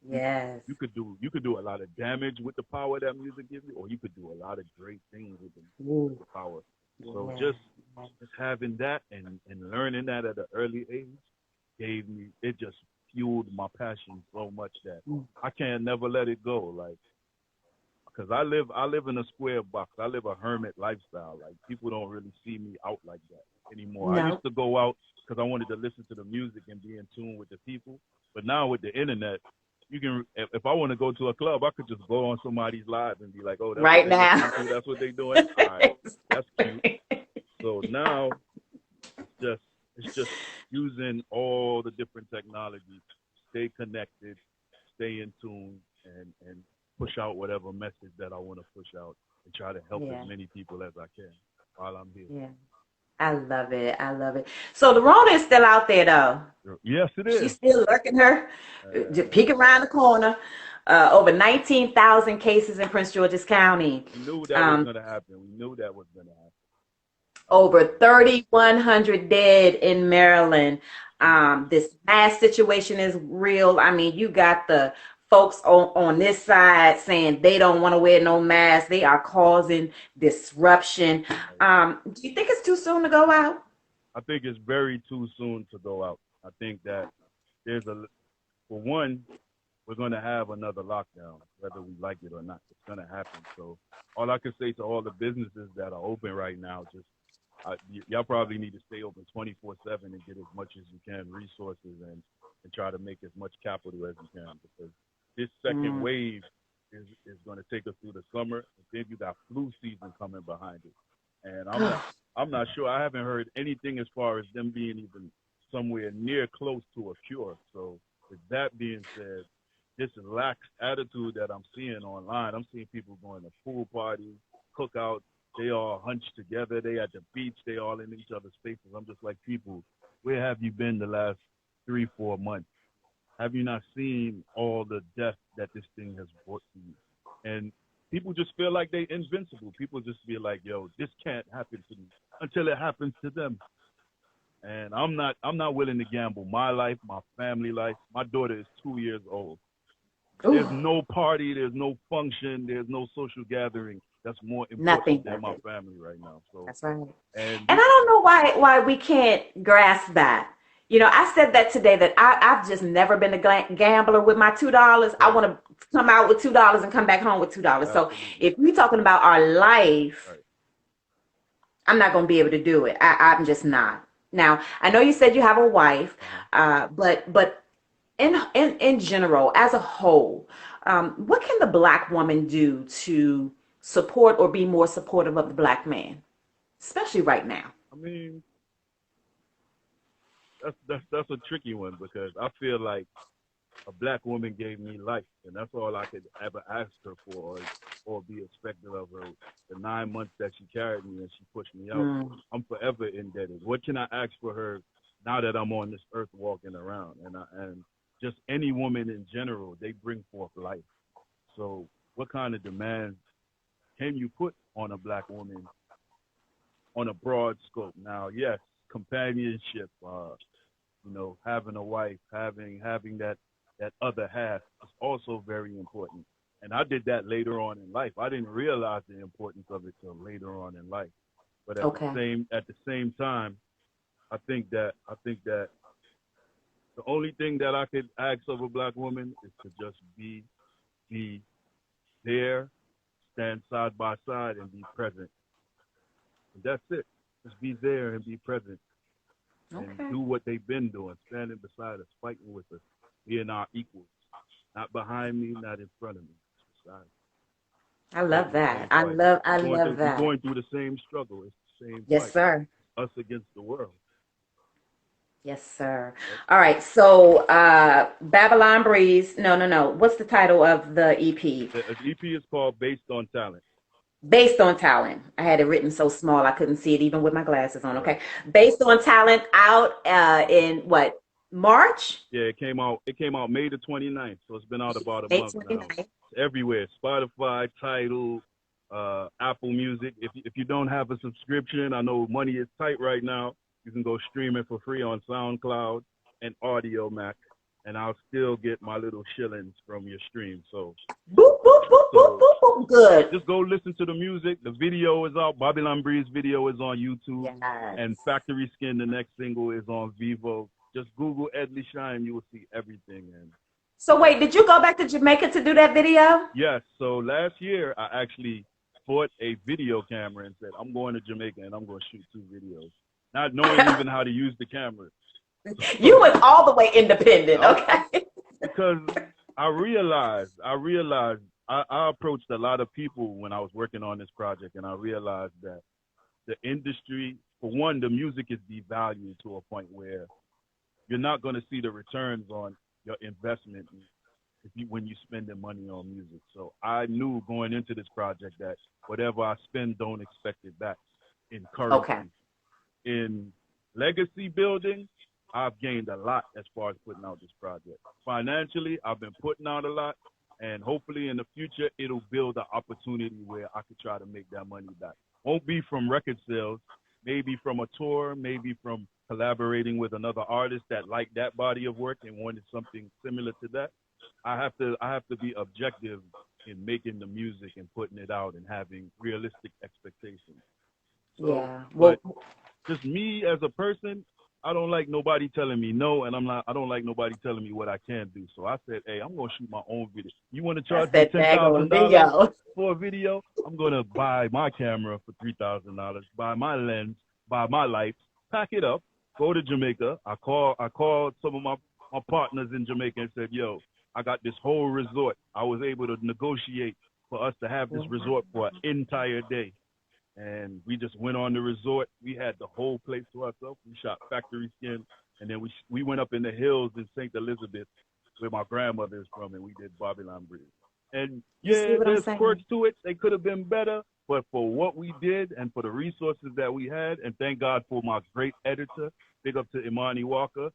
S3: Yes.
S2: you could do a lot of damage with the power that music gives you, or you could do a lot of great things with
S3: Ooh.
S2: the power. So
S3: Yeah.
S2: just having that and learning that at an early age gave me it just fueled my passion so much that
S3: Mm.
S2: I can't never let it go. Like because I live in a square box. I live a hermit lifestyle. Like people don't really see me out like that anymore. I
S3: No.
S2: used to go out because I wanted to listen to the music and be in tune with the people. But now with the internet, you can if I want to go to a club, I could just go on somebody's live and be like, oh, that's what
S3: Right
S2: they
S3: now.
S2: listening to. That's what they doing. All right, that's cute. So now just it's just using all the different technology, stay connected, stay in tune, and push out whatever message that I want to push out, and try to help
S3: Yeah.
S2: as many people as I can while I'm here.
S3: Yeah. I love it. I love it. So the Rona is still out there though.
S2: Yes, it
S3: She's
S2: is.
S3: still lurking her, just peeking around the corner. Over 19,000 cases in Prince George's County.
S2: We knew that was
S3: Um,
S2: gonna happen. We knew that was gonna happen.
S3: Over 3,100 dead in Maryland.
S2: Jesus.
S3: This mask situation is real. I mean, you got the folks on this side saying they don't want to wear no mask. They are causing disruption. Do you think it's too soon to go out?
S2: I think it's very too soon to go out. I think that for one, we're going to have another lockdown, whether we like it or not. It's going to happen. So all I can say to all the businesses that are open right now, just y'all probably need to stay open 24/7 and get as much as you can resources and try to make as much capital as you can because this second wave is going to take us through the summer. And then you got flu season coming behind it. And I'm not sure. I haven't heard anything as far as them being even somewhere near close to a cure. So with that being said, this lax attitude that I'm seeing online, I'm seeing people going to pool parties, cookouts. They all hunched together. They at the beach. They all in each other's faces. I'm just like, people, where have you been the last 3-4 months? Have you not seen all the death that this thing has brought to you? And people just feel like they invincible. People just feel like, yo, this can't happen to me until it happens to them. And I'm not willing to gamble my life, my family life. My daughter is 2 years old. There's
S3: Ooh,
S2: no party, there's no function, there's no social gathering that's more
S3: nothing
S2: important than
S3: like
S2: my
S3: it.
S2: family right now. So,
S3: That's right.
S2: and
S3: And I don't know why we can't grasp that. You know, I said that today that I've just never been a gambler with my $2. I
S2: right,
S3: want to come out with $2 and come back home with $2. So
S2: absolutely,
S3: if we're talking about our life,
S2: right.
S3: I'm not going to be able to do it. I'm just not. Now, I know you said you have a wife,
S2: Uh-huh.
S3: but in general, as a whole, what can the black woman do to support or be more supportive of the black man, especially right now?
S2: I mean, that's a tricky one because I feel like a black woman gave me life, and that's all I could ever ask her for, or be expected of her. The 9 months that she carried me and she pushed me out,
S3: Mm,
S2: I'm forever indebted. What can I ask for her now that I'm on this earth walking around? And just any woman in general, they bring forth life. So, what kind of demands can you put on a black woman on a broad scope? Now, yes, companionship, having a wife, having that other half is also very important. And I did that later on in life. I didn't realize the importance of it till later on in life. But
S3: okay.
S2: at the same time, I think that the only thing that I could ask of a black woman is to just be there, stand side by side, and be present. And that's it. Just be there and be present and
S3: Okay.
S2: do what they've been doing, standing beside us, fighting with us, being our equals. Not behind me, not in front of me. Just beside me,
S3: I love
S2: fighting the
S3: that.
S2: same fight.
S3: I love
S2: We're
S3: that.
S2: going through the same struggle. It's the same
S3: Yes,
S2: fight.
S3: sir.
S2: Us against the world.
S3: Yes, sir.
S2: Yep.
S3: All right. So, Babylon Breeze. No, no, no. What's the title of the EP?
S2: The EP is called Based on Talent.
S3: Based on talent. I had it written so small I couldn't see it even with my glasses on.
S2: Right.
S3: Okay. Based on talent out in what, March?
S2: Yeah, it came out. It came out May the 29th, so it's been out about a
S3: May
S2: month now.
S3: 29th.
S2: It's everywhere: Spotify, Tidal, Apple Music. If you don't have a subscription, I know money is tight right now. You can go stream it for free on SoundCloud and Audio Mac, and I'll still get my little shillings from your stream. So,
S3: Boop, boop, boop, boop,
S2: so
S3: boop, boop. Good.
S2: just go listen to the music. The video is out. Babylon Breeze video is on YouTube,
S3: Yes.
S2: and Factory Skin, the next single, is on Vivo. Just Google Edley Shine, you will see everything. And
S3: So wait, did you go back to Jamaica to do that video?
S2: yes, so last year I actually bought a video camera and said I'm going to Jamaica and I'm going to shoot 2 videos, not knowing even how to use the camera.
S3: You was all the way independent, okay?
S2: Because I realized I approached a lot of people when I was working on this project, and I realized that the industry, for one, the music is devalued to a point where you're not going to see the returns on your investment when you spending money on music. So I knew going into this project that whatever I spend, don't expect it back in currency.
S3: Okay.
S2: In legacy building, I've gained a lot as far as putting out this project. Financially, I've been putting out a lot, and hopefully in the future, it'll build an opportunity where I could try to make that money back. Won't be from record sales, maybe from a tour, maybe from collaborating with another artist that liked that body of work and wanted something similar to that. I have to be objective in making the music and putting it out and having realistic expectations. So,
S3: Yeah. Well,
S2: but just me as a person, I don't like nobody telling me no, and I don't like nobody telling me what I can do. So I said, hey, I'm gonna shoot my own video. You want to
S3: that's
S2: charge me
S3: that daggone
S2: $10,000
S3: video.
S2: for a video? I'm gonna buy my camera for $3,000, buy my lens, buy my lights, pack it up, go to Jamaica. I called some of my partners in Jamaica and said, yo, I got this whole resort. I was able to negotiate for us to have this resort for an entire day. And we just went on the resort. We had the whole place to ourselves. We shot Factory Skin, and then we went up in the hills in St. Elizabeth, where my grandmother is from, and we did Babylon Breeze. And
S3: You see
S2: yeah,
S3: what I'm
S2: there's
S3: saying?
S2: quirks to it. They could have been better, but for what we did and for the resources that we had, and thank God for my great editor, big up to Imani Walker,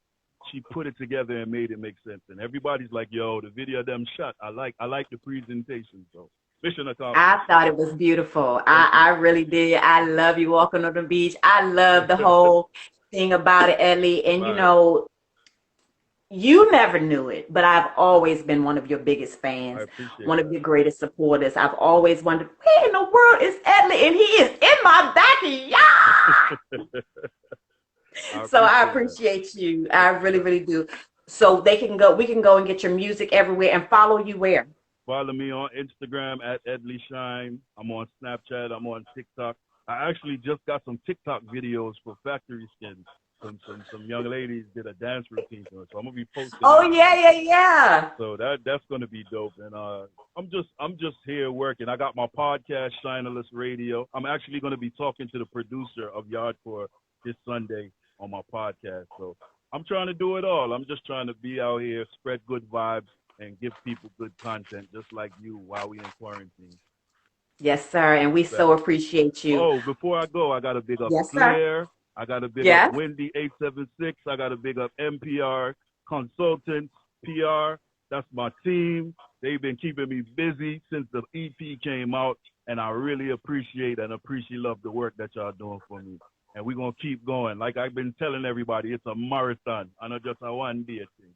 S2: she put it together and made it make sense. And everybody's like, yo, the video them shot. I like the presentation. So mission accomplished.
S3: I thought it was beautiful.
S2: Thank
S3: I
S2: you.
S3: really did. I love you walking on the beach. I love the whole thing about it, Edley. And
S2: Right.
S3: you never knew it, but I've always been one of your biggest fans,
S2: I appreciate
S3: one of
S2: that.
S3: your greatest supporters. I've always wondered, where in the world is Edley? And he is in my backyard. So I appreciate you. I really, really do. So we can go and get your music everywhere and follow you where?
S2: Follow me on Instagram at Edley Shine. I'm on Snapchat. I'm on TikTok. I actually just got some TikTok videos for Factory Skin. Some young ladies did a dance routine for it, so I'm gonna be posting.
S3: Oh yeah.
S2: So that's gonna be dope. And I'm just here working. I got my podcast, Shinerless Radio. I'm actually gonna be talking to the producer of Yardcore this Sunday on my podcast. So I'm trying to do it all. I'm just trying to be out here, spread good vibes, and give people good content, just like you, while we in quarantine.
S3: Yes, sir. And we so appreciate you.
S2: Oh, before I go, I got to big up
S3: Yes,
S2: Flair. I got to big up Wendy 876. I got to big up NPR Consultants PR. That's my team. They've been keeping me busy since the EP came out, and I really appreciate love the work that y'all doing for me. And we're going to keep going. Like I've been telling everybody, it's a marathon and not just a one-day thing.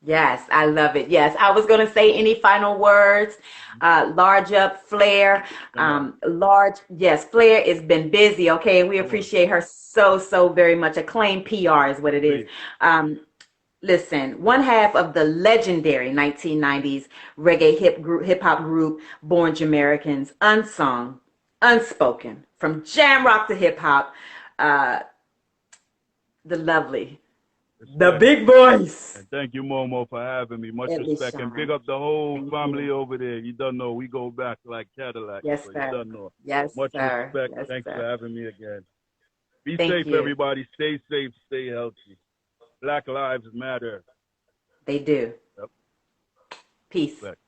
S3: Yes, I love it. Yes, I was going to say any final words. Large up, Flair. Yes, Flair has been busy, okay? And we appreciate her so very much. Acclaimed PR is what it is. Listen, one half of the legendary 1990s reggae hip hop group, Born Jamericans, unsung, unspoken, from jam rock to hip hop, the lovely, the big voice.
S2: And thank you, Momo, for having me. Much respect. And big up the whole family over there. You don't know, we go back like Cadillac.
S3: Yes,
S2: so
S3: sir.
S2: You don't know.
S3: Yes,
S2: Much
S3: sir.
S2: respect.
S3: Yes,
S2: Thanks
S3: sir.
S2: for having me again. Be
S3: Thank
S2: safe,
S3: you.
S2: everybody. Stay safe. Stay healthy. Black lives matter.
S3: They do.
S2: Yep.
S3: Peace.
S2: Respect.